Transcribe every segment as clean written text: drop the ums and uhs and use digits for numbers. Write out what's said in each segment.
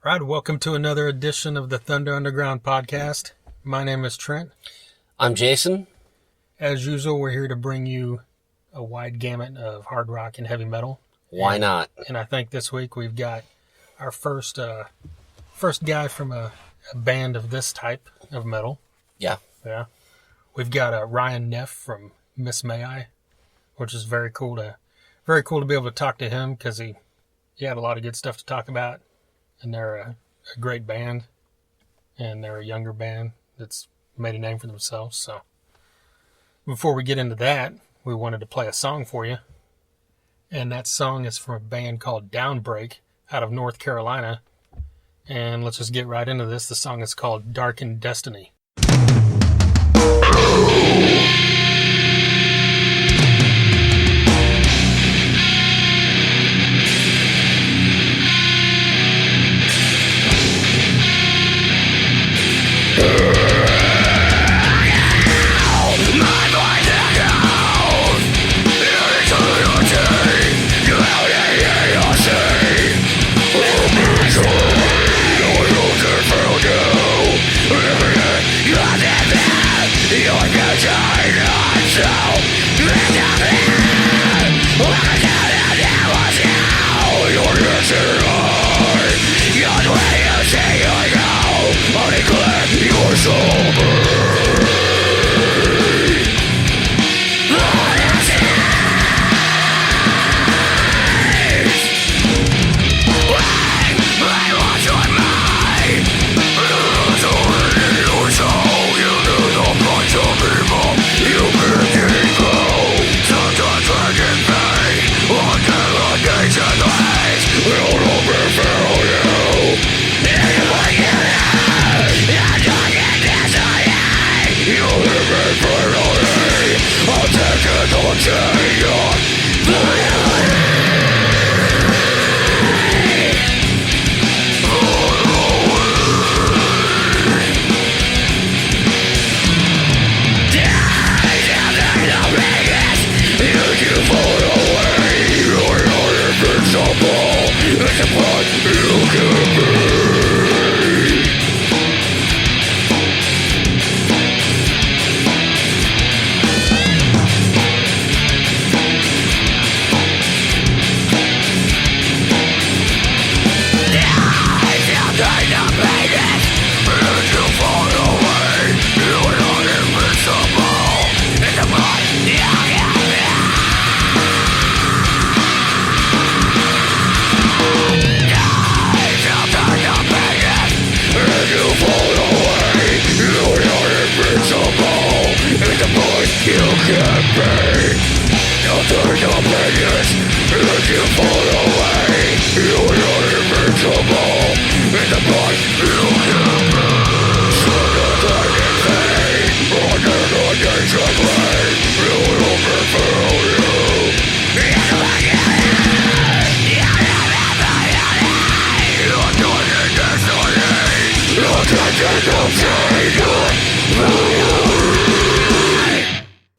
All right, welcome to another edition of the Thunder Underground podcast. My name is Trent. I'm Jason. As usual, we're here to bring you a wide gamut of hard rock and heavy metal. Why not? And I think this week we've got our first guy from a band of this type of metal. Yeah. We've got Ryan Neff from Miss May I, which is very cool to be able to talk to him because he had a lot of good stuff to talk about. And they're a great band, and they're a younger band that's made a name for themselves. So before we get into that, we wanted to play a song for you. And that song is from a band called Downbreak out of North Carolina. And let's just get right into this. The song is called Darkened Destiny.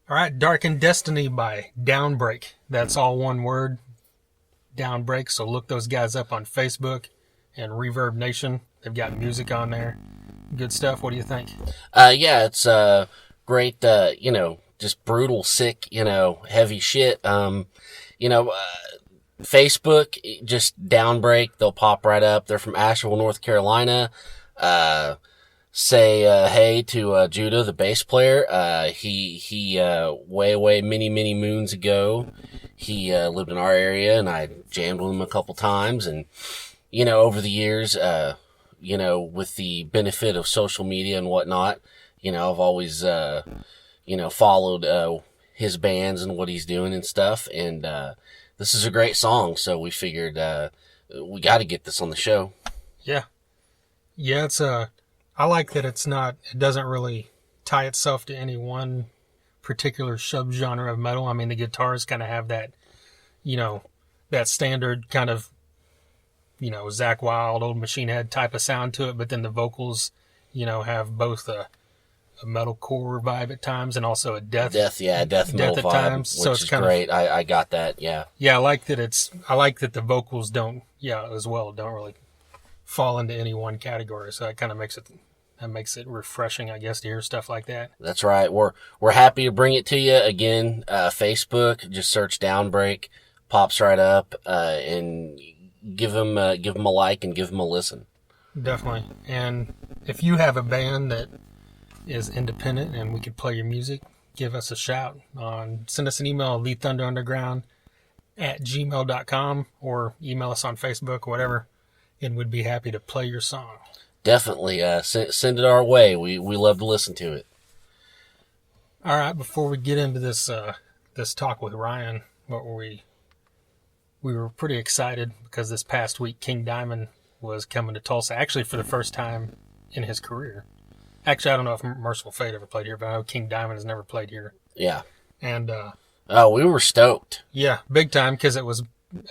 All right, Darkened Destiny by Downbreak. That's all one word, Downbreak. So look those guys up on Facebook and Reverb Nation. They've got music on there. Good stuff. What do you think? Yeah, it's great, just brutal, sick, heavy shit. Facebook, just Downbreak, they'll pop right up. They're from Asheville, North Carolina. Say hey to Judah, the bass player. He way many moons ago, he lived in our area, and I jammed with him a couple times. And over the years, with the benefit of social media and whatnot, I've always followed his bands and what he's doing and stuff. And this is a great song, so we figured we got to get this on the show. Yeah, it's I like that it doesn't really tie itself to any one particular subgenre of metal. I mean, the guitars kind of have that, that standard kind of, Zakk Wylde, Old Machine Head type of sound to it, but then the vocals, have both a metalcore vibe at times and also a death metal at vibe, times. Which so it's kind great. I got that. Yeah. Yeah. I like that the vocals don't really fall into any one category. So that kind of makes it refreshing, I guess, to hear stuff like that. That's right. We're happy to bring it to you again. Facebook, just search Downbreak, pops right up, and give them a like and give them a listen. Definitely. And if you have a band that is independent and we could play your music, give us a shout. Send us an email, thethunderunderground@gmail.com, or email us on Facebook or whatever, and we'd be happy to play your song. Definitely. Send it our way. We love to listen to it. All right. Before we get into this talk with Ryan, we were pretty excited because this past week King Diamond was coming to Tulsa, actually for the first time in his career. Actually, I don't know if Merciful Fate ever played here, but I know King Diamond has never played here. Yeah. And we were stoked. Yeah, big time, because it was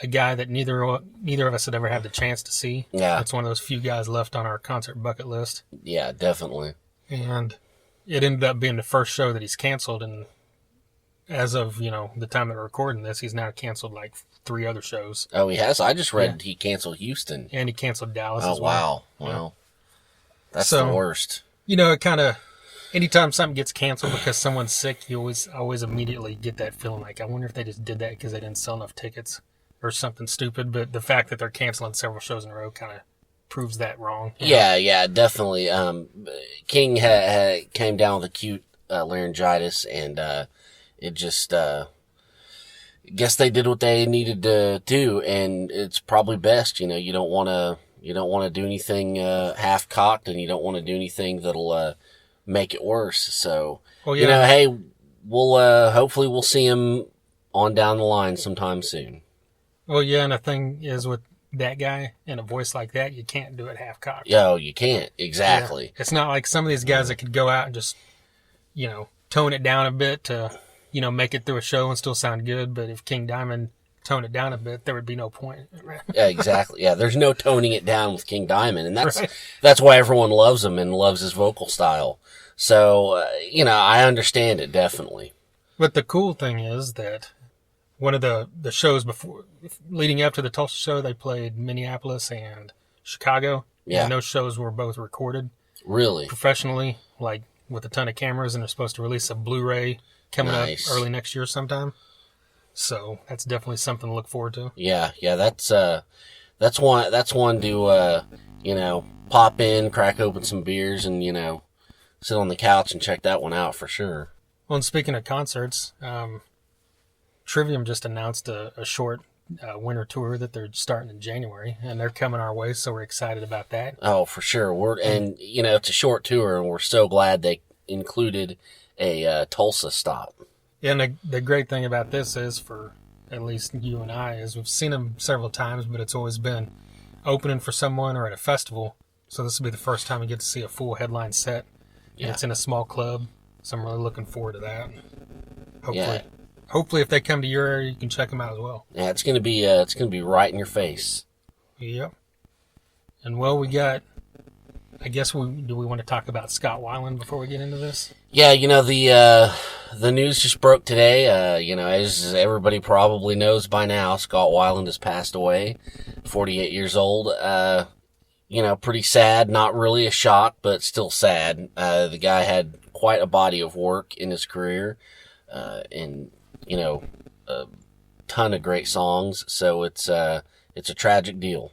a guy that neither of us had ever had the chance to see. Yeah. It's one of those few guys left on our concert bucket list. Yeah, definitely. And it ended up being the first show that he's canceled, and as of, the time that we're recording this, he's now canceled like 3 other shows. Oh, he has? I just read he canceled Houston. And he canceled Dallas as well. Wow. Well, that's the worst. It kind of, anytime something gets canceled because someone's sick, you always immediately get that feeling like, I wonder if they just did that because they didn't sell enough tickets or something stupid. But the fact that they're canceling several shows in a row kind of proves that wrong. Yeah, definitely. King came down with acute laryngitis, and it just guess they did what they needed to do, and it's probably best. You don't want to do anything half cocked, and you don't want to do anything that'll make it worse. So hey, we'll hopefully we'll see him on down the line sometime soon. Well, yeah, and the thing is with that guy and a voice like that, you can't do it half cocked. Yo, you can't. Exactly. Yeah. It's not like some of these guys that could go out and just, tone it down a bit to, make it through a show and still sound good. But if King Diamond toned it down a bit, there would be no point. Yeah, exactly. Yeah, there's no toning it down with King Diamond, and that's why everyone loves him and loves his vocal style. So, I understand it definitely. But the cool thing is that one of the shows leading up to the Tulsa show, they played Minneapolis and Chicago. Yeah. And those shows were both recorded. Really? Professionally, like with a ton of cameras, and they're supposed to release a Blu-ray coming up early next year sometime. So that's definitely something to look forward to. Yeah, that's one to pop in, crack open some beers, and sit on the couch and check that one out for sure. Well, and speaking of concerts, Trivium just announced a short winter tour that they're starting in January, and they're coming our way, so we're excited about that. Oh, for sure. It's a short tour, and we're so glad they included a Tulsa stop. Yeah, and the great thing about this is, for at least you and I, is we've seen them several times, but it's always been opening for someone or at a festival. So this will be the first time we get to see a full headline set, and it's in a small club. So I'm really looking forward to that. Hopefully, if they come to your area, you can check them out as well. Yeah, it's gonna be right in your face. Yep. And well, we got. I guess do we want to talk about Scott Weiland before we get into this? Yeah, the news just broke today. As everybody probably knows by now, Scott Weiland has passed away, 48 years old. Pretty sad. Not really a shock, but still sad. The guy had quite a body of work in his career, and a ton of great songs. So it's a tragic deal.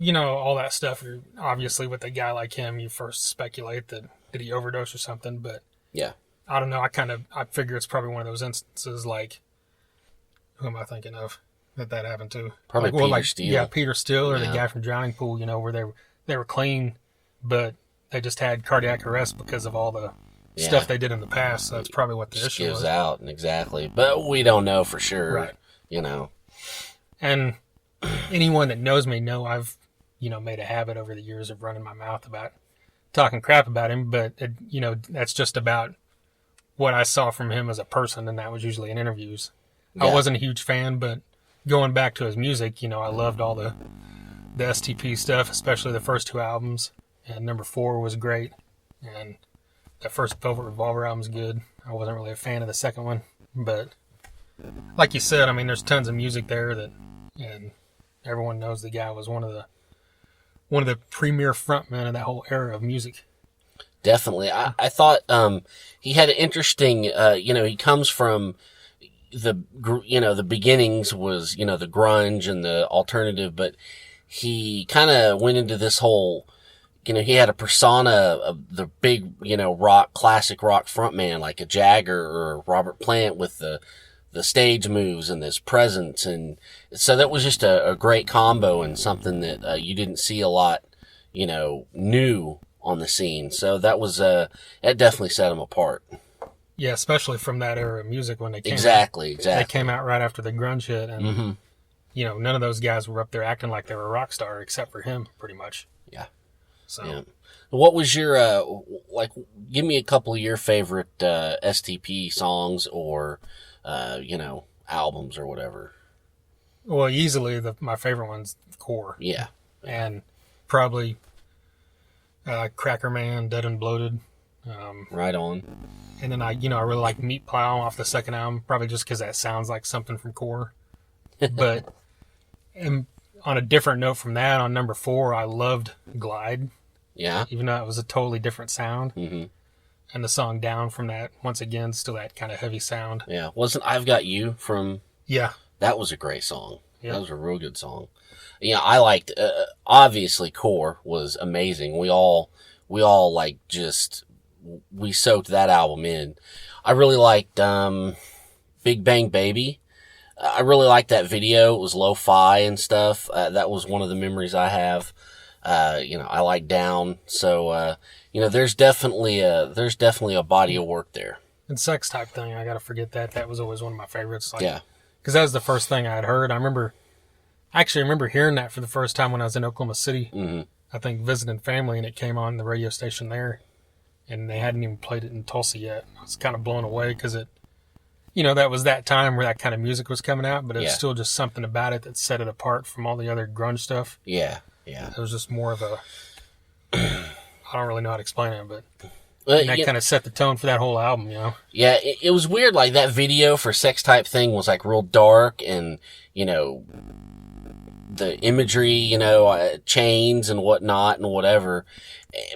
All that stuff, obviously with a guy like him, you first speculate that did he overdose or something, but yeah, I don't know. I figure it's probably one of those instances like, who am I thinking of that happened to? Probably Peter Steele. Yeah, Peter Steele, or the guy from Drowning Pool, where they were clean, but they just had cardiac arrest because of all the stuff they did in the past. So that's probably what the just issue gives was. Out, exactly. But we don't know for sure, right. And anyone that knows me I've made a habit over the years of running my mouth about talking crap about him, but that's just about what I saw from him as a person, and that was usually in interviews. Yeah. I wasn't a huge fan, but going back to his music, I loved all the STP stuff, especially the first 2 albums, and number 4 was great, and that first Velvet Revolver album's good. I wasn't really a fan of the second one, but like you said, there's tons of music there and everyone knows the guy was one of one of the premier frontmen of that whole era of music. Definitely. I thought, he had an interesting, he comes from the beginnings was, the grunge and the alternative, but he kind of went into this whole, he had a persona of the big, classic rock frontman, like a Jagger or Robert Plant with the stage moves and this presence. And so that was just a great combo and something that, you didn't see a lot, new on the scene. So that was, that definitely set him apart. Yeah, especially from that era of music when they came Exactly. They came out right after the grunge hit, and, none of those guys were up there acting like they were a rock star except for him, pretty much. Yeah. So. Yeah. What was your, give me a couple of your favorite, STP songs or, albums or whatever. Well, easily my favorite one's Core. Yeah. And probably Cracker Man, Dead and Bloated. Right on. And then I really like Meat Plow off the second album, probably just because that sounds like something from Core. But on a different note from that, on number 4, I loved Glide. Yeah. Even though it was a totally different sound. Mm-hmm. And the song Down from that, once again, still that kind of heavy sound. Yeah. Wasn't I've Got You from... Yeah. That was a great song. Yeah. That was a real good song. Yeah, I liked, obviously Core was amazing. We all like we soaked that album in. I really liked, Big Bang Baby. I really liked that video. It was lo-fi and stuff. That was one of the memories I have. I like Down. So, there's definitely a body of work there. And Sex Type Thing, I gotta forget that. That was always one of my favorites. Yeah. Because that was the first thing I had heard. I remember hearing that for the first time when I was in Oklahoma City. Mm-hmm. I think visiting family, and it came on the radio station there. And they hadn't even played it in Tulsa yet. I was kind of blown away because it, that was that time where that kind of music was coming out, but it was still just something about it that set it apart from all the other grunge stuff. Yeah, yeah. It was just more of a, I don't really know how to explain it, but that kind of set the tone for that whole album, Yeah, it was weird, like that video for Sex Type Thing was like real dark and, the imagery, chains and whatnot and whatever.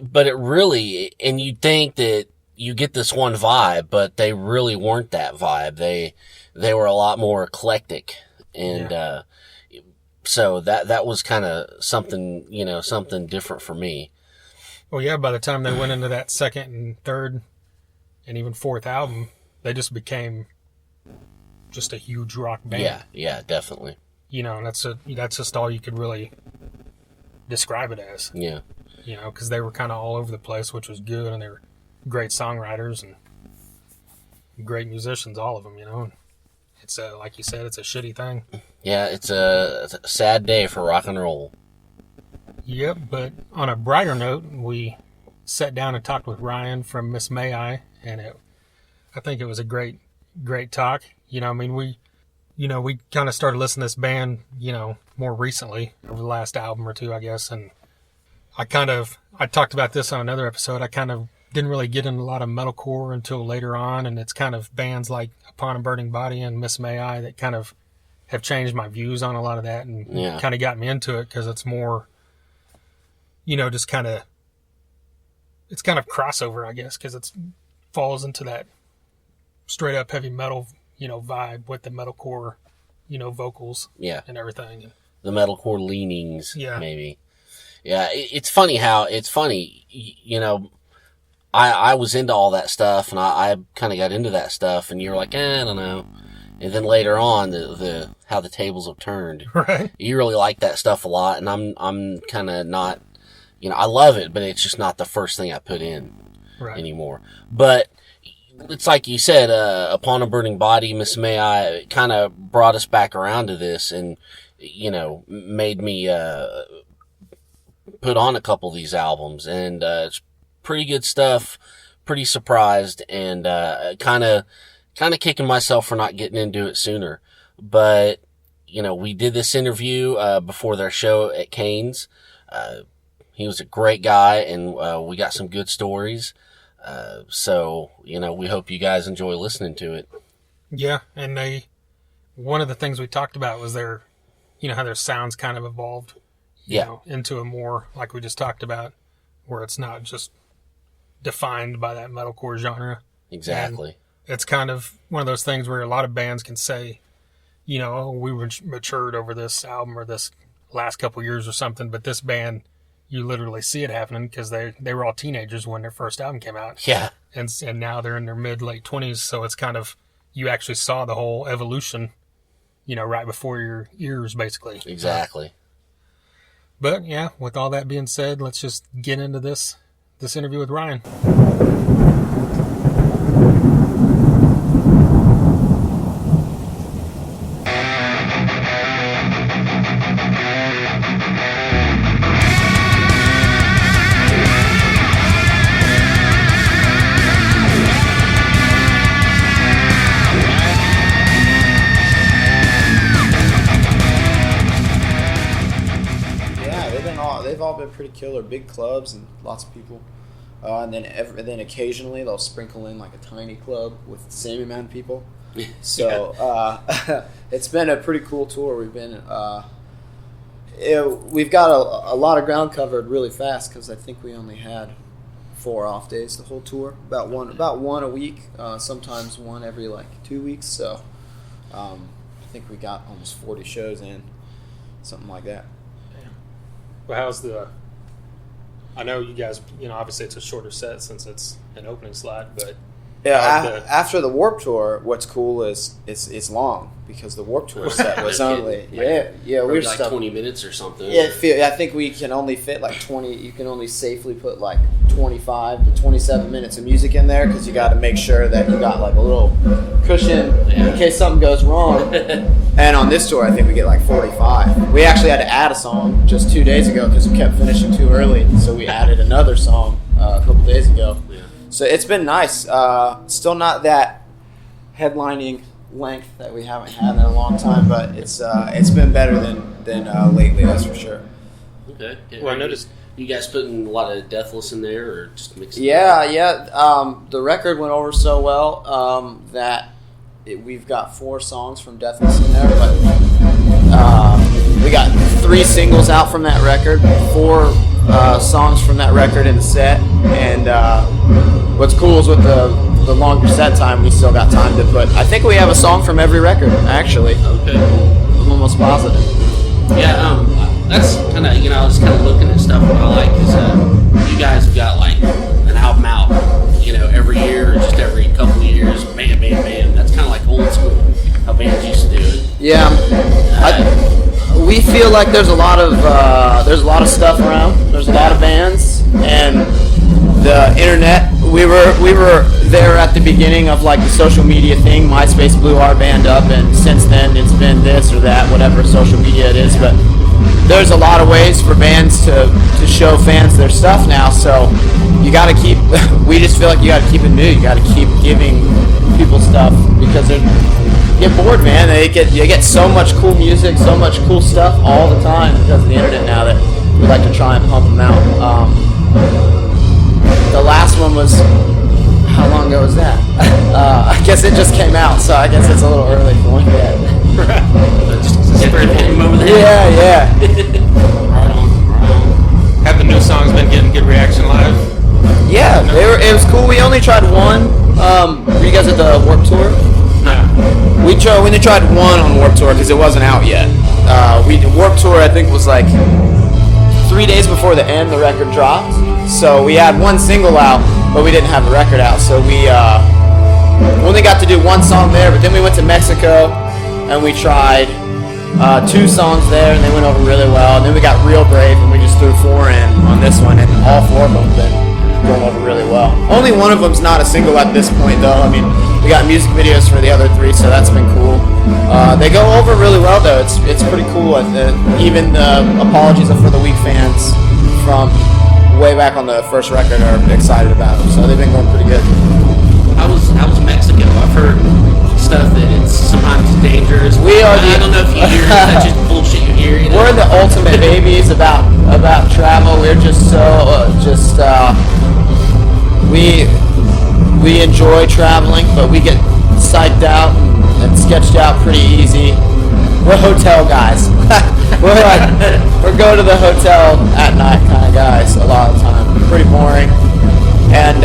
But it really, and you'd think that you get this one vibe, but they really weren't that vibe. They were a lot more eclectic. And, so that was kind of something, something different for me. Well, yeah, by the time they went into that second and third and even fourth album, they just became just a huge rock band. Yeah, definitely. And that's just all you could really describe it as. Yeah. Because they were kind of all over the place, which was good, and they were great songwriters and great musicians, all of them, And it's like you said, it's a shitty thing. Yeah, it's a sad day for rock and roll. Yep, but on a brighter note, we sat down and talked with Ryan from Miss May I, and I think it was a great talk. We kind of started listening to this band, more recently, over the last album or two, I guess, and I talked about this on another episode. I kind of didn't really get into a lot of metalcore until later on, and it's kind of bands like Upon a Burning Body and Miss May I that kind of have changed my views on a lot of that and kind of got me into it because it's more, just kind of, it's kind of crossover, I guess, because it falls into that straight up heavy metal, vibe with the metalcore, vocals and everything. The metalcore leanings, maybe. Yeah, it's funny I was into all that stuff, and I kind of got into that stuff, and you were like, I don't know. And then later on, the how the tables have turned. Right. You really like that stuff a lot, and I'm kind of not, I love it, but it's just not the first thing I put in anymore. But it's like you said, Upon a Burning Body, Miss May I kind of brought us back around to this, and made me put on a couple of these albums, and it's pretty good stuff. Pretty surprised, and kind of kicking myself for not getting into it sooner. But we did this interview before their show at Cain's. He was a great guy, and we got some good stories. So we hope you guys enjoy listening to it. Yeah, and one of the things we talked about was how their sounds kind of evolved, you know, into a more, like we just talked about, where it's not just defined by that metalcore genre. Exactly. And it's kind of one of those things where a lot of bands can say, you know, oh, we matured over this album or this last couple years or something, but this band, you literally see it happening because they were all teenagers when their first album came out. Yeah. And now they're in their late 20s, so it's kind of, you actually saw the whole evolution, you know, right before your ears, basically. Exactly. But yeah, with all that being said, let's just get into this interview with Ryan. They've all been pretty killer, big clubs and lots of people, and then occasionally they'll sprinkle in like a tiny club with the same amount of people. So it's been a pretty cool tour. We've got a lot of ground covered really fast because I think we only had 4 off days the whole tour, about one a week, sometimes one every like 2 weeks. So I think we got almost 40 shows in, something like that. Well, I know you guys, you know, obviously it's a shorter set since it's an opening slot, but yeah, after the Warped Tour, what's cool is it's long because the Warped Tour set was only we're like 20 minutes or something. Yeah, I think we can only fit like 20. You can only safely put like 25 to 27 minutes of music in there because you got to make sure that you got like a little cushion in case something goes wrong. And on this tour, I think we get like 45. We actually had to add a song just 2 days ago because we kept finishing too early, so we added another song a couple days ago. Yeah. So it's been nice. Still not that headlining length that we haven't had in a long time, but it's been better than lately, that's for sure. Okay. Yeah. Well, I noticed you guys putting a lot of Deathless in there, or just mixing. Yeah. The record went over so well that we've got 4 songs from Deathless in there, but we got 3 singles out from that record, 4 songs from that record in the set, and what's cool is with the longer set time, we still got time to put. I think we have a song from every record, actually. Okay. I'm almost positive. Yeah, that's kind of, you know, I was kind of looking at stuff. What I like is you guys have got like an album out, you know, every year or just every couple of years, bam. That's kind of like old school, how bands used to do it. Yeah. We feel like there's a lot of stuff around. There's a lot of bands, and the internet. We were there at the beginning of like the social media thing. MySpace blew our band up, and since then it's been this or that, whatever social media it is. But there's a lot of ways for bands to show fans their stuff now. So you got to keep. We just feel like you got to keep it new. You got to keep giving people stuff because they're. Get bored, man. You get so much cool music, so much cool stuff all the time because of the internet now that we like to try and pump them out. The last one was, how long ago was that? I guess it just came out, so I guess it's a little early for one yet. Just hit him over the head. Yeah. Right on. have the new songs been getting good reaction live? Yeah, it was cool. We only tried one. Were you guys at the Warped Tour? No. We only tried one on Warped Tour because it wasn't out yet. Warped Tour, I think, was like 3 days before the end the record dropped. So we had one single out, but we didn't have the record out. So we only got to do one song there, but then we went to Mexico and we tried 2 songs there, and they went over really well. And then we got real brave, and we just threw 4 in on this one, and all 4 of them have been going over really well. Only one of them's not a single at this point, though. I mean, we got music videos for the other 3, so that's been cool. They go over really well, though. It's pretty cool. Even the Apologies for the Weak fans from way back on the first record are excited about them, so they've been going pretty good. How was Mexico? I've heard stuff that it's sometimes dangerous. I don't know if you hear that just bullshit you hear. You know? We're the ultimate babies about travel. We're just we enjoy traveling, but we get psyched out and sketched out pretty easy. we're hotel guys. we're go to the hotel at night kind of guys a lot of the time. Pretty boring. And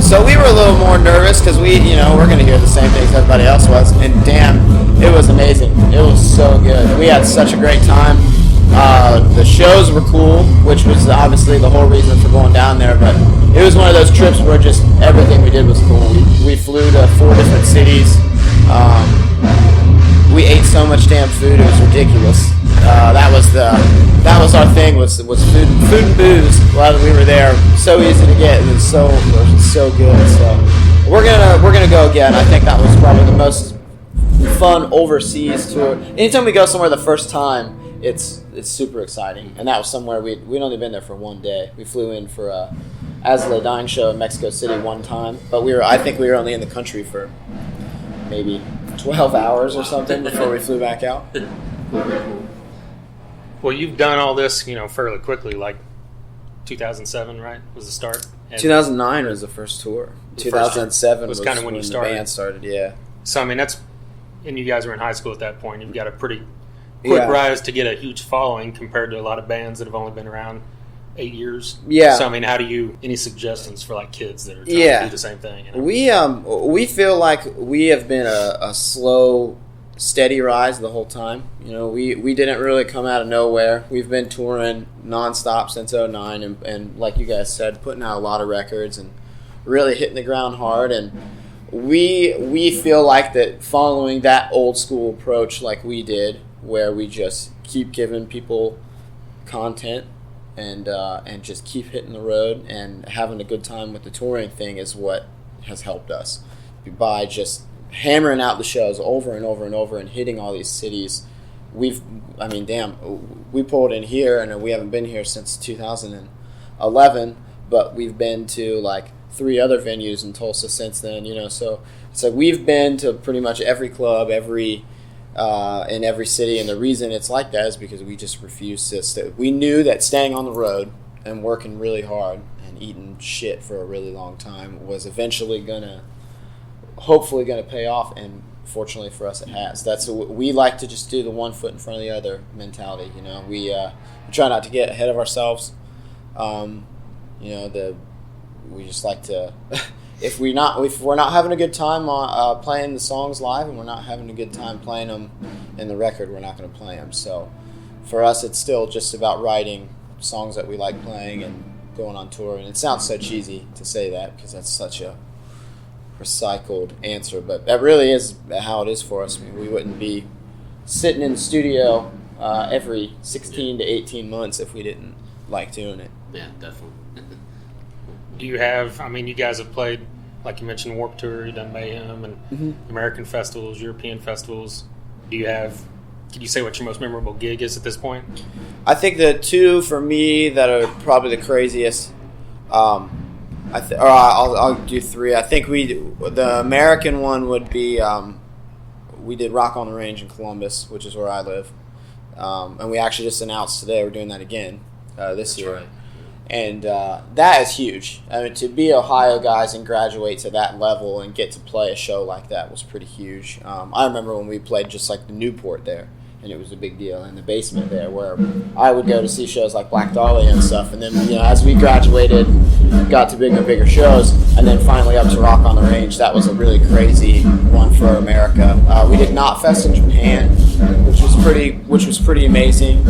so we were a little more nervous because we're going to hear the same things everybody else was. And damn, it was amazing. It was so good. We had such a great time. The shows were cool, which was obviously the whole reason for going down there. But it was one of those trips where just everything we did was cool. We flew to 4 different cities. We ate so much damn food, it was ridiculous. That was our thing was food and booze. While we were there, so easy to get. It was so good. So we're gonna go again. I think that was probably the most fun overseas tour. Anytime we go somewhere the first time, it's super exciting. And that was somewhere we'd only been there for 1 day. We flew in for Azle Dying show in Mexico City one time, but I think we were only in the country for maybe 12 hours or something before we flew back out. Well, you've done all this, fairly quickly. Like 2007, right? Was the start. And 2009 was the first tour. 2007 was kind of when you started. The band started. Yeah. So and you guys were in high school at that point. You've got a pretty quick rise to get a huge following compared to a lot of bands that have only been around 8 years. Yeah. So any suggestions for like kids that are trying to do the same thing? We feel like we have been a slow, steady rise the whole time. We didn't really come out of nowhere. We've been touring nonstop since 2009 and like you guys said, putting out a lot of records and really hitting the ground hard. And we feel like that following that old school approach like we did, where we just keep giving people content and just keep hitting the road and having a good time with the touring thing is what has helped us. By just hammering out the shows over and over and over and hitting all these cities, we pulled in here and we haven't been here since 2011, but we've been to like 3 other venues in Tulsa since then. So it's like we've been to pretty much every club, in every city, and the reason it's like that is because we just refuse to we knew that staying on the road and working really hard and eating shit for a really long time was eventually hopefully gonna pay off, and fortunately for us it has. We like to just do the one foot in front of the other mentality. We try not to get ahead of ourselves. We just like to if we're not having a good time playing the songs live, and we're not having a good time playing them in the record, we're not going to play them. So for us, it's still just about writing songs that we like playing and going on tour. And it sounds so cheesy to say that because that's such a recycled answer, but that really is how it is for us. I mean, we wouldn't be sitting in the studio every 16 to 18 months if we didn't like doing it. Yeah, definitely. Do you have, you guys have played, like you mentioned, Warped Tour, you've done Mayhem and American festivals, European festivals. Can you say what your most memorable gig is at this point? I think the 2 for me that are probably the craziest, I'll do 3. I think the American one would be, we did Rock on the Range in Columbus, which is where I live. And we actually just announced today we're doing that again this year. Right. And that is huge. To be Ohio guys and graduate to that level and get to play a show like that was pretty huge. I remember when we played just like the Newport there, and it was a big deal in the basement there, where I would go to see shows like Black Dahlia and stuff. And then as we graduated, got to bigger and bigger shows, and then finally up to Rock on the Range. That was a really crazy one for America. We did Knotfest in Japan, which was pretty amazing.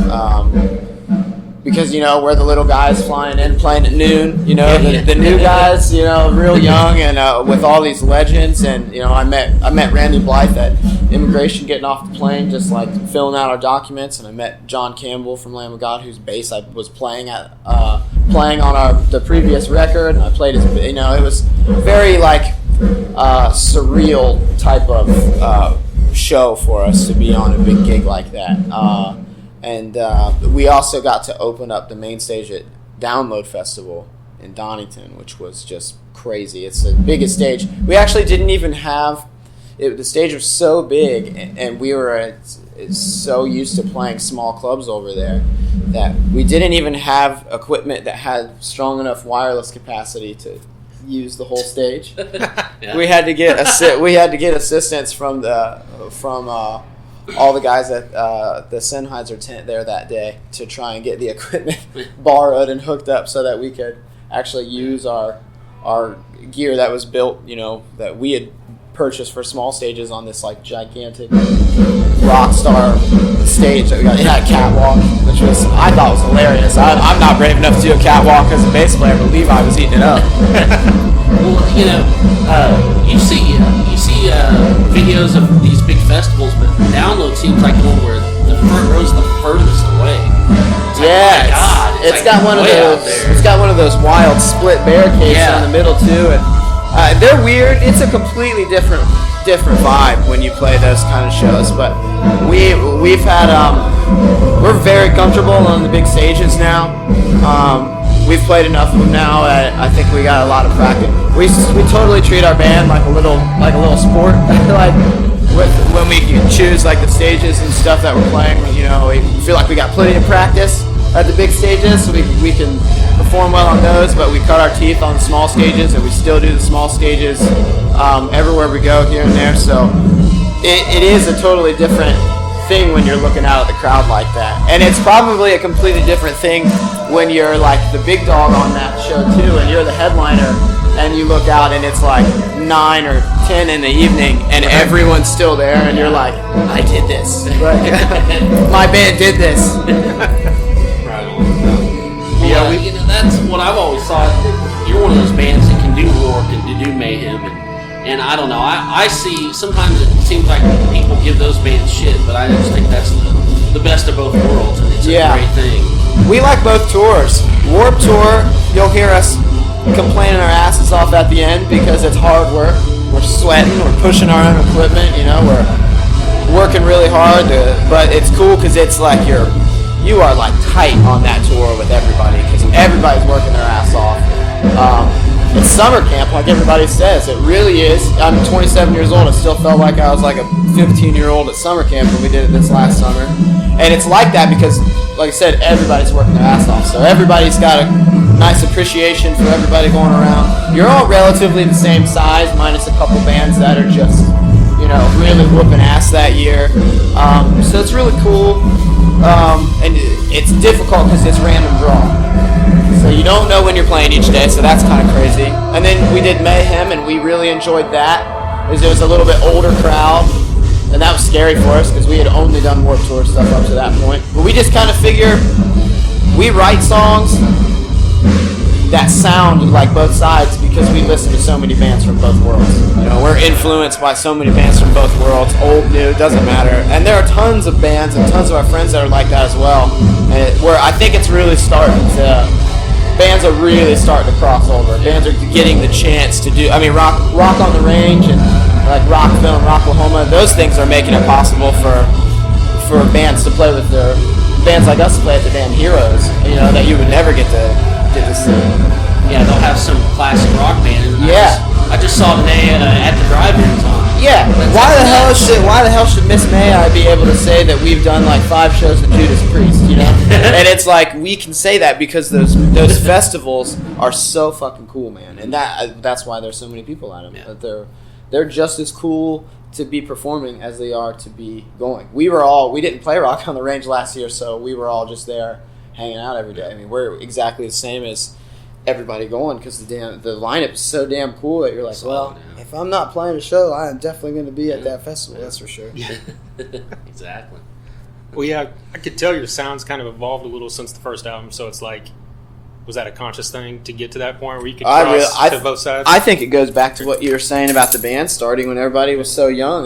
Because, we're the little guys flying in, playing at noon, the new guys, real young and with all these legends. And, I met Randy Blythe at immigration getting off the plane, just like filling out our documents. And I met John Campbell from Lamb of God, whose bass I was playing on the previous record. And I played his, it was very like surreal type of show for us to be on a big gig like that. And we also got to open up the main stage at Download Festival in Donington, which was just crazy. It's the biggest stage. We actually didn't even have it. The stage was so big, and we were so used to playing small clubs over there that we didn't even have equipment that had strong enough wireless capacity to use the whole stage. Yeah. We had to get assistance from all the guys at the Sennheiser tent there that day to try and get the equipment borrowed and hooked up so that we could actually use our gear that was built, that we had purchased for small stages on this like gigantic rock star stage that we got. It had a catwalk, which I thought was hilarious. I'm not brave enough to do a catwalk as a bass player, but Levi was eating it up. Well, you see videos of these big festivals, but Download seems like the one where the front row's the furthest away. It's got one of those. It's got one of those wild split barricades in the middle too, and they're weird. It's a completely different vibe when you play those kind of shows. But we've had we're very comfortable on the big stages now. We've played enough of them now. I think we got a lot of practice. We totally treat our band like a little sport. Like when we can choose like the stages and stuff that we're playing, we feel like we got plenty of practice at the big stages, so we can perform well on those. But we cut our teeth on the small stages, and we still do the small stages everywhere we go here and there. So it is a totally different thing when you're looking out at the crowd like that, and it's probably a completely different thing when you're like the big dog on that show too, and you're the headliner, and you look out and it's like 9 or 10 in the evening, and everyone's still there, and you're like, I did this. My band did this. That's what I've always thought. You're one of those bands that can do rock and to do mayhem, and I don't know. I see sometimes it seems like people give those bands shit, but I just think that's the best of both worlds, and it's a great thing. We like both tours. Warped Tour, you'll hear us complaining our asses off at the end because it's hard work. We're sweating, we're pushing our own equipment, we're working really hard, but it's cool because it's like you are like tight on that tour with everybody because everybody's working their ass off. It's summer camp, like everybody says. It really is. I'm 27 years old. It still felt like I was like a 15-year-old at summer camp when we did it this last summer. And it's like that because, like I said, everybody's working their ass off. So everybody's got a nice appreciation for everybody going around. You're all relatively the same size, minus a couple bands that are just, really whooping ass that year. So it's really cool. And it's difficult because it's random draw. So you don't know when you're playing each day, so that's kind of crazy. And then we did Mayhem, and we really enjoyed that. It was a little bit older crowd, and that was scary for us because we had only done Warped Tour stuff up to that point. But we just kind of figure we write songs that sound like both sides because we listen to so many bands from both worlds. We're influenced by so many bands from both worlds, old, new, doesn't matter. And there are tons of bands and tons of our friends that are like that as well. And where I think it's really starting to, bands are really starting to cross over. Bands are getting the chance to do, Rock on the Range and like Rockville and Rocklahoma, those things are making it possible for bands to play with their, bands like us to play at the damn Heroes, that you would never get to see. Yeah, they'll have some classic rock band. I just saw today at the drive-in time. Yeah. Why the hell should Miss May I be able to say that we've done like 5 shows with Judas Priest, And it's like we can say that because those festivals are so fucking cool, man. And that's why there's so many people at them. Yeah. That they're just as cool to be performing as they are to be going. We didn't play Rock on the Range last year, so we were all just there hanging out every day. We're exactly the same as everybody going because the lineup is so damn cool that you're like, if I'm not playing a show, I am definitely going to be at that festival. That's for sure. Exactly. Well, yeah, I could tell your sound's kind of evolved a little since the first album. So it's like, was that a conscious thing to get to that point where you could cross to both sides? I think it goes back to what you were saying about the band starting when everybody was so young.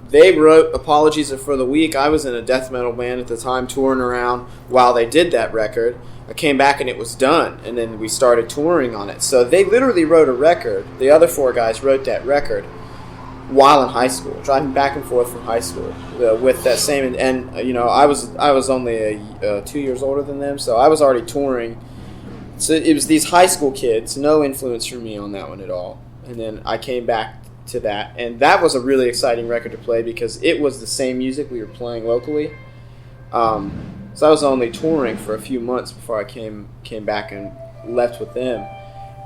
They wrote Apologies for the Weak. I was in a death metal band at the time touring around while they did that record. I came back and it was done, and then we started touring on it. So they literally wrote a record. The other 4 guys wrote that record while in high school, driving back and forth from high school with that same. And I was only 2 years older than them, so I was already touring. So it was these high school kids, no influence from me on that one at all. And then I came back to that, and that was a really exciting record to play because it was the same music we were playing locally. So I was only touring for a few months before I came back and left with them.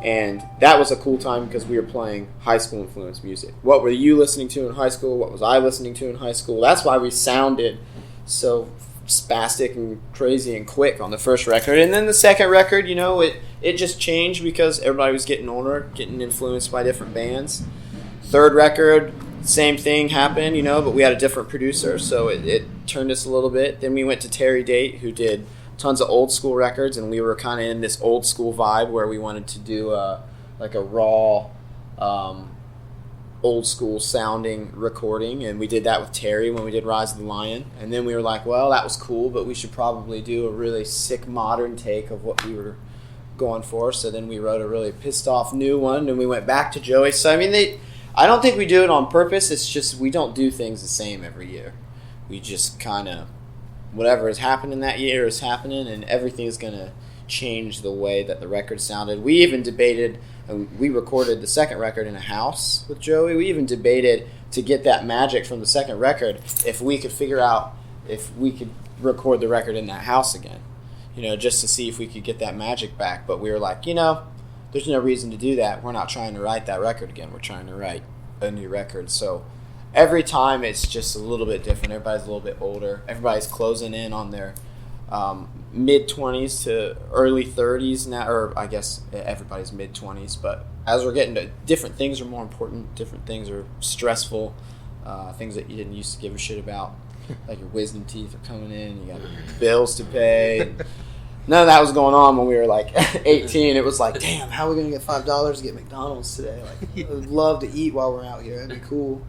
And that was a cool time because we were playing high school influenced music. What were you listening to in high school? What was I listening to in high school? That's why we sounded so spastic and crazy and quick on the first record. And then the second record, it just changed because everybody was getting older, getting influenced by different bands. Third record, same thing happened, but we had a different producer, so it turned us a little bit. Then we went to Terry Date, who did tons of old school records, and we were kind of in this old school vibe where we wanted to do a raw, old school sounding recording, and we did that with Terry when we did Rise of the Lion. And then we were like, well, that was cool, but we should probably do a really sick modern take of what we were going for. So then we wrote a really pissed off new one, and we went back to Joey. So I don't think we do it on purpose. It's just we don't do things the same every year. We just kind of, whatever is happening that year is happening, and everything's going to change the way that the record sounded. We even debated, we recorded the second record in a house with Joey. We even debated to get that magic from the second record if we could figure out if we could record the record in that house again, just to see if we could get that magic back. But we were like, there's no reason to do that. We're not trying to write that record again. We're trying to write a new record. So every time it's just a little bit different. Everybody's a little bit older. Everybody's closing in on their mid-20s to early 30s now, or I guess everybody's mid-20s. But as we're getting to different things are more important, different things are stressful, things that you didn't used to give a shit about, like your wisdom teeth are coming in, you got bills to pay. None of that was going on when we were like 18. It was like, damn, how are we going to get $5 to get McDonald's today? Like, I would love to eat while we're out here. That'd be cool.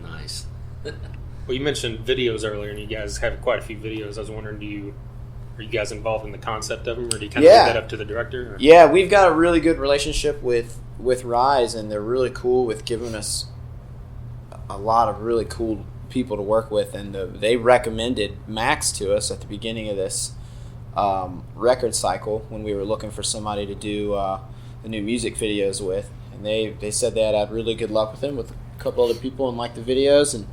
Nice. Well, you mentioned videos earlier, and you guys have quite a few videos. I was wondering, are you guys involved in the concept of them, or do you kind of leave that up to the director? Or? Yeah, we've got a really good relationship with Rise, and they're really cool with giving us a lot of really cool people to work with. And they recommended Max to us at the beginning of this record cycle when we were looking for somebody to do the new music videos with, and they said they had really good luck with him with a couple other people and liked the videos, and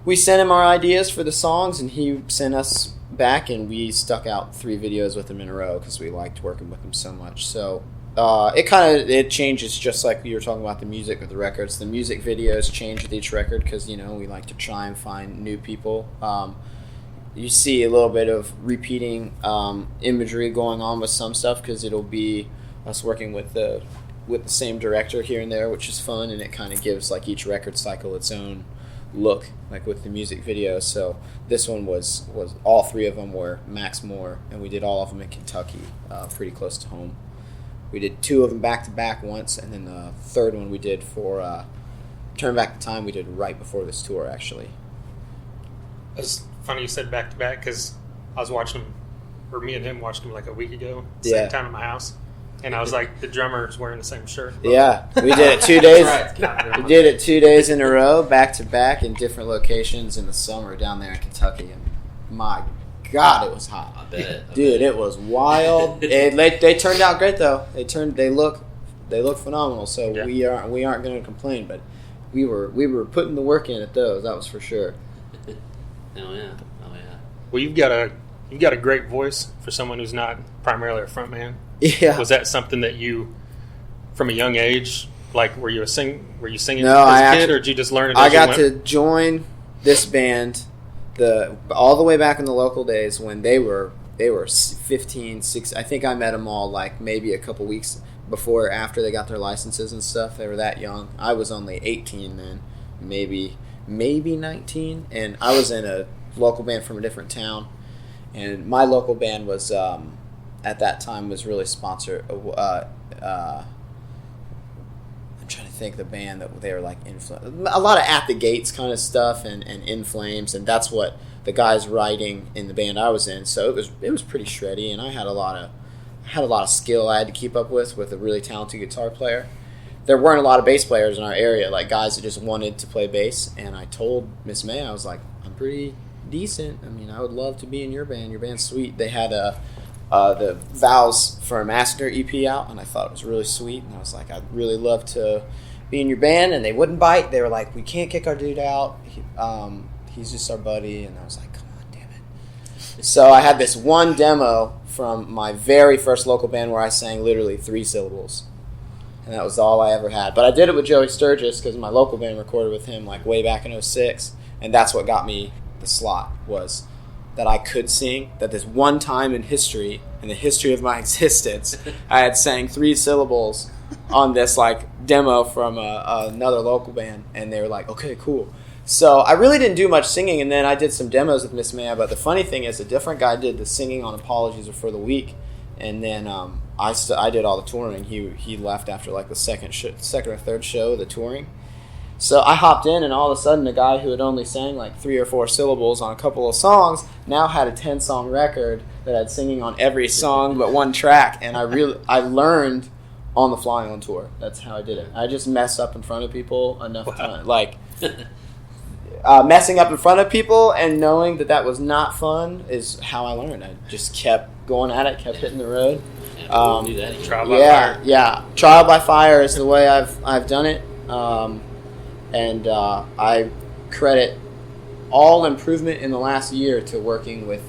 we sent him our ideas for the songs, and he sent us back, and we stuck out 3 videos with him in a row because we liked working with him so much. So it changes, just like you were talking about the music with the records. The music videos change with each record because we like to try and find new people. You see a little bit of repeating imagery going on with some stuff because it'll be us working with the same director here and there, which is fun, and it kind of gives like each record cycle its own look, like with the music videos. So this one was all 3 of them were Max Moore, and we did all of them in Kentucky, pretty close to home. We did 2 of them back to back once, and then the third one we did for Turn Back the Time. We did right before this tour, actually. It's funny you said back to back because I was watching him, or me and him watched him like a week ago, same time at my house, and I was like, the drummer's wearing the same shirt. Yeah, we did it 2 days. We did it 2 days in a row, back to back, in different locations in the summer down there in Kentucky, and my God, it was hot. I bet. Dude, it was wild. They turned out great though. They look phenomenal. So yeah. we aren't going to complain, but we were putting the work in at those. That was for sure. Oh yeah. Well, you've got a great voice for someone who's not primarily a front man. Yeah. Was that something that you, from a young age, like were you singing as a kid, or did you just learn it? I got to join this band all the way back in the local days when they were 15, 16. I think I met them all like maybe a couple weeks before or after they got their licenses and stuff. They were that young. I was only 18 then, maybe 19, and I was in a local band from a different town, and my local band was at that time was really sponsored. I'm trying to think of the band that they were like a lot of At the Gates kind of stuff and In Flames, and that's what the guys writing in the band I was in. So it was pretty shreddy, and I had a lot of skill I had to keep up with a really talented guitar player. There weren't a lot of bass players in our area, like guys that just wanted to play bass, and I told Miss May, I was like, I'm pretty decent. I mean, I would love to be in your band. Your band's sweet. They had the Vows for a Massacre EP out, and I thought it was really sweet, and I was like, I'd really love to be in your band, and they wouldn't bite. They were like, we can't kick our dude out. He's just our buddy, and I was like, come on, damn it. So I had this one demo from my very first local band where I sang literally 3 syllables. And that was all I ever had. But I did it with Joey Sturgis because my local band recorded with him like way back in '06. And that's what got me the slot, was that I could sing, that this one time in history, in the history of my existence, I had sang 3 syllables on this like demo from another local band. And they were like, okay, cool. So I really didn't do much singing, and then I did some demos with Miss Maya. But the funny thing is, a different guy did the singing on Apologies for the Week, and then I did all the touring. He left after like the second or third show of the touring. So I hopped in, and all of a sudden, the guy who had only sang like 3 or 4 syllables on a couple of songs now had a 10-song record that had singing on every song but one track. And I learned on the fly on tour. That's how I did it. I just messed up in front of people enough time, like. Messing up in front of people and knowing that was not fun is how I learned. I just kept going at it, kept hitting the road. Trial by fire. Yeah. Trial by fire is the way I've done it. And I credit all improvement in the last year to working with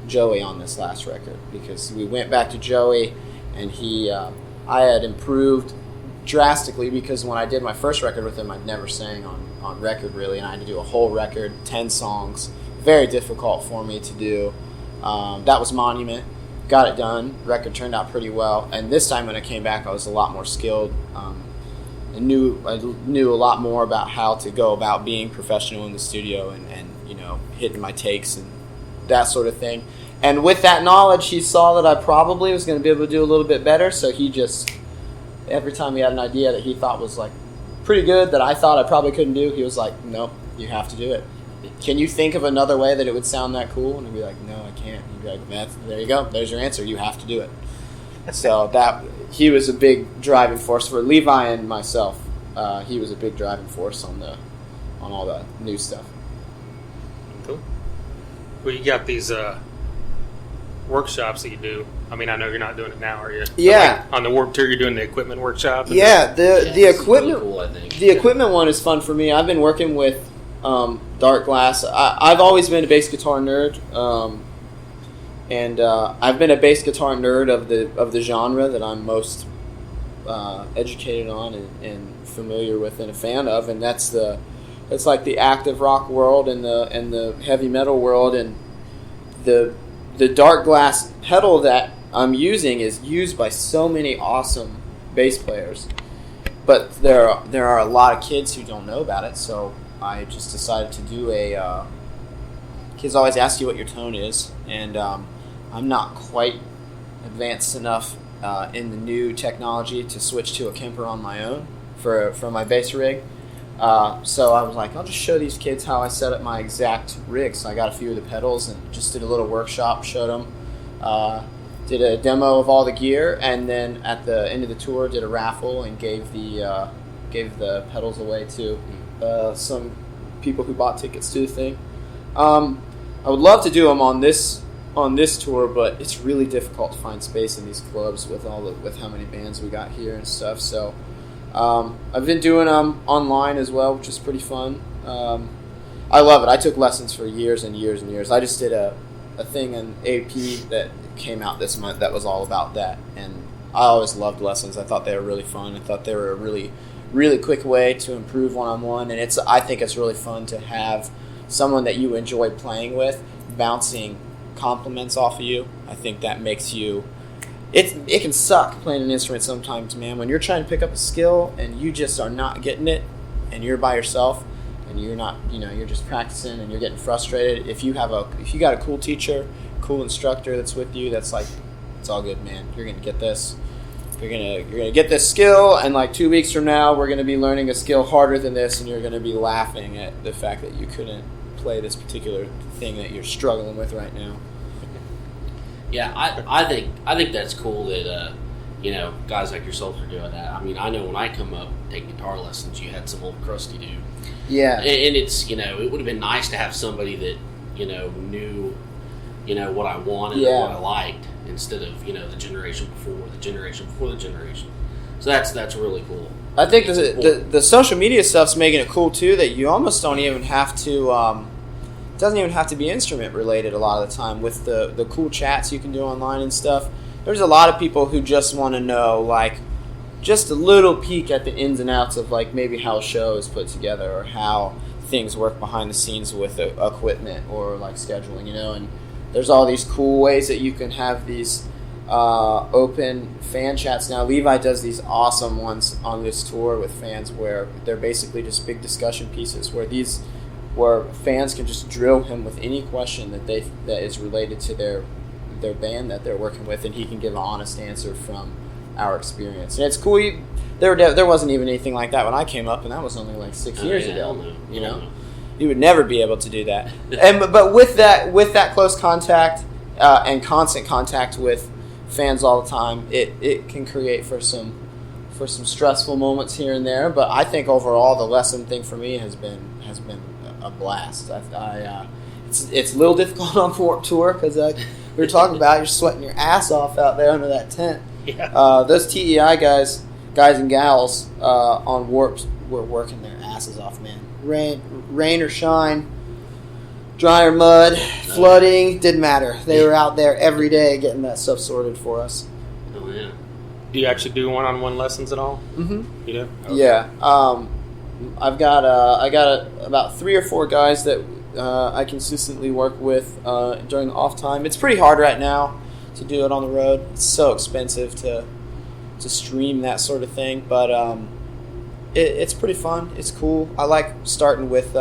Joey on this last record, because we went back to Joey and I had improved drastically, because when I did my first record with him, I'd never sang on record really, and I had to do a whole record, 10 songs, very difficult for me to do. That was Monument, got it done, record turned out pretty well, and this time when I came back I was a lot more skilled. I knew a lot more about how to go about being professional in the studio and hitting my takes and that sort of thing. And with that knowledge, he saw that I probably was going to be able to do a little bit better, so he just, every time he had an idea that he thought was like pretty good that I thought I probably couldn't do, he was like, nope, you have to do it. Can you think of another way that it would sound that cool? And I'd be like, no, I can't. He'd be like, there you go, there's your answer, you have to do it. So he was a big driving force for Levi and myself. He was a big driving force on all the new stuff. Cool. Well, you got these workshops that you do. I mean, I know you're not doing it now, are you? Yeah. Like on the Warped Tour, you're doing the equipment workshop. Yeah, the equipment. Really cool, I think. The equipment one is fun for me. I've been working with Dark Glass. I've always been a bass guitar nerd, and I've been a bass guitar nerd of the genre that I'm most educated on and familiar with and a fan of, and it's like the active rock world and the heavy metal world, and the Dark Glass pedal that I'm using is used by so many awesome bass players, but there are a lot of kids who don't know about it, so I just decided to do kids always ask you what your tone is, and I'm not quite advanced enough in the new technology to switch to a Kemper on my own for my bass rig. So I was like, I'll just show these kids how I set up my exact rig. So I got a few of the pedals and just did a little workshop, showed them, did a demo of all the gear, and then at the end of the tour did a raffle and gave the pedals away to some people who bought tickets to the thing. I would love to do them on this tour, but it's really difficult to find space in these clubs with how many bands we got here and stuff. So I've been doing them online as well, which is pretty fun. I love it. I took lessons for years and years and years. I just did a thing in AP that came out this month that was all about that, and I always loved lessons. I thought they were really fun. I thought they were a really, really quick way to improve one-on-one, and I think it's really fun to have someone that you enjoy playing with bouncing compliments off of you. I think that makes you... It can suck playing an instrument sometimes, man. When you're trying to pick up a skill and you just are not getting it, and you're by yourself, and you're not, you're just practicing and you're getting frustrated. If you got a cool teacher, cool instructor that's with you, that's like, it's all good, man. You're gonna get this. You're gonna get this skill, and like 2 weeks from now, we're gonna be learning a skill harder than this, and you're gonna be laughing at the fact that you couldn't play this particular thing that you're struggling with right now. Yeah, I think that's cool that guys like yourself are doing that. I mean, I know when I come up take guitar lessons, you had some old crusty dude. Yeah, and it's it would have been nice to have somebody that knew what I wanted and what I liked, instead of the generation before the generation before the generation. So that's really cool. I think the social media stuff's making it cool too, that you almost don't even have to It doesn't even have to be instrument related a lot of the time with the cool chats you can do online and stuff. There's a lot of people who just want to know, like, just a little peek at the ins and outs of, like, maybe how a show is put together or how things work behind the scenes with the equipment or, like, scheduling, and there's all these cool ways that you can have these open fan chats now. Levi does these awesome ones on this tour with fans where they're basically just big discussion pieces where fans can just drill him with any question that is related to their band that they're working with, and he can give an honest answer from our experience. And it's cool. There wasn't even anything like that when I came up, and that was only like 6 years ago. You would never be able to do that. But with that close contact and constant contact with fans all the time, it can create for some stressful moments here and there. But I think overall the lesson thing for me has been a blast. It's a little difficult on Warped Tour because we were talking about you're sweating your ass off out there under that tent. Yeah. Those TEI guys and gals on Warped were working their asses off, man. Rain or shine, dry or mud, flooding, didn't matter. They were out there every day getting that stuff sorted for us. Oh, yeah. Do you actually do one-on-one lessons at all? Mm-hmm. You do? Okay. Yeah. I've got about 3 or 4 guys that I consistently work with during the off time. It's pretty hard right now to do it on the road. It's so expensive to stream that sort of thing, but it's pretty fun. It's cool. I like starting with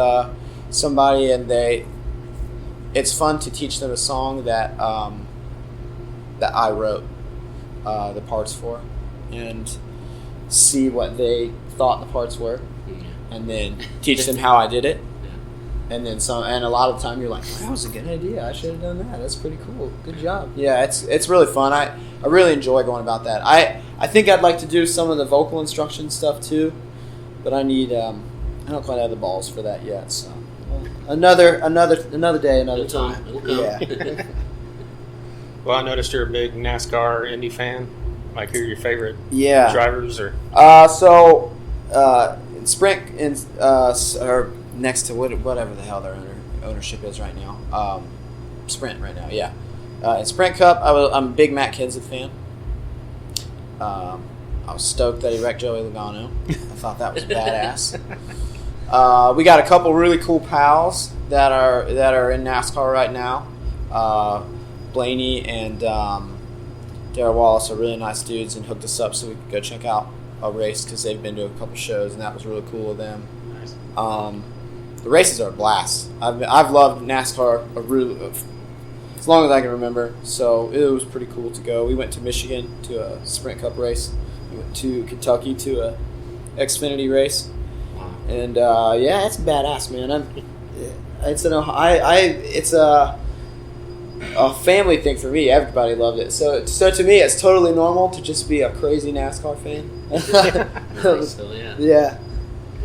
somebody, and it's fun to teach them a song that I wrote the parts for, and see what they thought the parts were, and then teach them how I did it. And then some, and a lot of the time you're like, that was a good idea. I should have done that. That's pretty cool. Good job. Yeah, it's really fun. I really enjoy going about that. I think I'd like to do some of the vocal instruction stuff too, but I don't quite have the balls for that yet. So another day, another time. Yeah. Well, I noticed you're a big NASCAR Indy fan. Like, who are your favorite drivers? Or Sprint or next to whatever the hell their ownership is right now. Sprint right now, yeah. In Sprint Cup, I'm a big Matt Kenseth fan. I was stoked that he wrecked Joey Logano. I thought that was badass. We got a couple really cool pals that are in NASCAR right now. Blaney and Darrell Wallace are really nice dudes and hooked us up so we could go check out a race because they've been to a couple shows, and that was really cool of them. Nice. The races are a blast. I've loved NASCAR as long as I can remember, so it was pretty cool to go. We went to Michigan to a Sprint Cup race. We went to Kentucky to a Xfinity race, and it's badass, man. It's a family thing for me. Everybody loved it, so to me, it's totally normal to just be a crazy NASCAR fan. Yeah.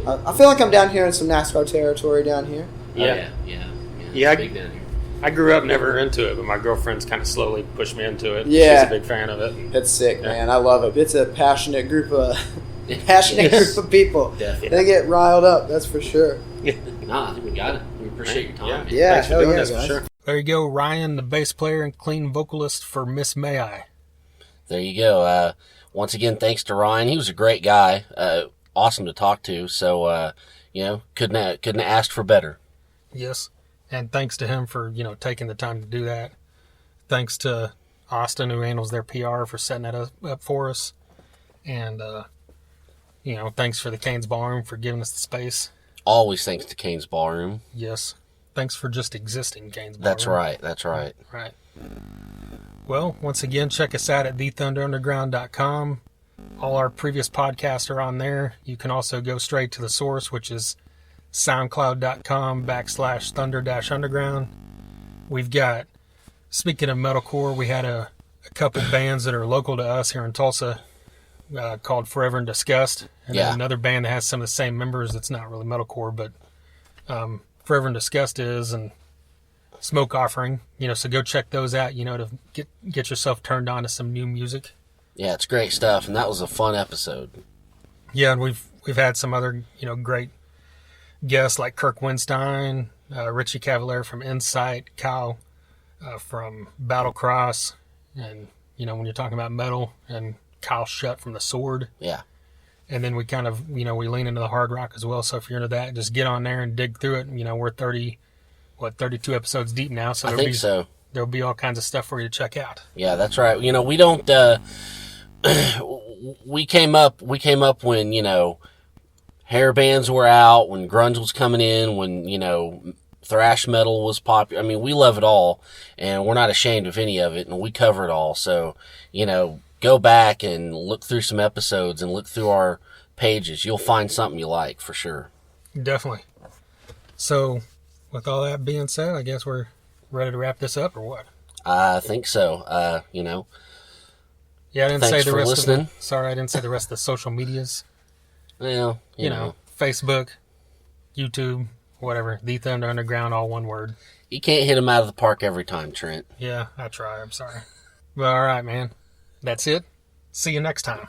I feel like I'm down here in some NASCAR territory down here. Yeah. It's big down here. I grew up never into it, but my girlfriend's kind of slowly pushed me into it. Yeah. She's a big fan of it. It's sick, man. I love it. It's a passionate group of people. Definitely. They get riled up, that's for sure. I think we got it. We appreciate your time. Yeah, Thanks for doing this, guys. for sure. There you go, Ryan, the bass player and clean vocalist for Miss May I. There you go. Once again, thanks to Ryan. He was a great guy. Awesome to talk to. So, couldn't have asked for better. Yes. And thanks to him for, taking the time to do that. Thanks to Austin, who handles their PR, for setting that up for us. And, thanks for the Canes Ballroom for giving us the space. Always thanks to Canes Ballroom. Yes. Thanks for just existing, Canes Ballroom. That's right. Right. Well, once again, check us out at thethunderunderground.com. All our previous podcasts are on there. You can also go straight to the source, which is soundcloud.com/thunder-underground. We've got, speaking of metalcore, we had a couple bands that are local to us here in Tulsa called Forever in Disgust. And then another band that has some of the same members that's not really metalcore, but Forever in Disgust is, and Smoke Offering. So go check those out, to get yourself turned on to some new music. Yeah, it's great stuff, and that was a fun episode. Yeah, and we've had some other, great guests like Kirk Winstein, Richie Cavalier from Insight, Kyle from Battlecross, and when you're talking about metal, and Kyle Shutt from The Sword. Yeah. And then we kind of, we lean into the hard rock as well. So if you're into that, just get on there and dig through it. We're 32 episodes deep now. So I think so. There'll be all kinds of stuff for you to check out. Yeah, that's right. We don't, we came up when, hair bands were out, when grunge was coming in, when, thrash metal was popular. I mean, we love it all, and we're not ashamed of any of it, and we cover it all. So, go back and look through some episodes and look through our pages. You'll find something you like, for sure. Definitely. So, with all that being said, I guess we're ready to wrap this up, or what? I think so. Yeah, I didn't Thanks say the for rest listening. Sorry, I didn't say the rest of the social medias. Well, you know. Facebook, YouTube, whatever. The Thunder Underground, all one word. You can't hit them out of the park every time, Trent. Yeah, I try. I'm sorry. But all right, man. That's it. See you next time.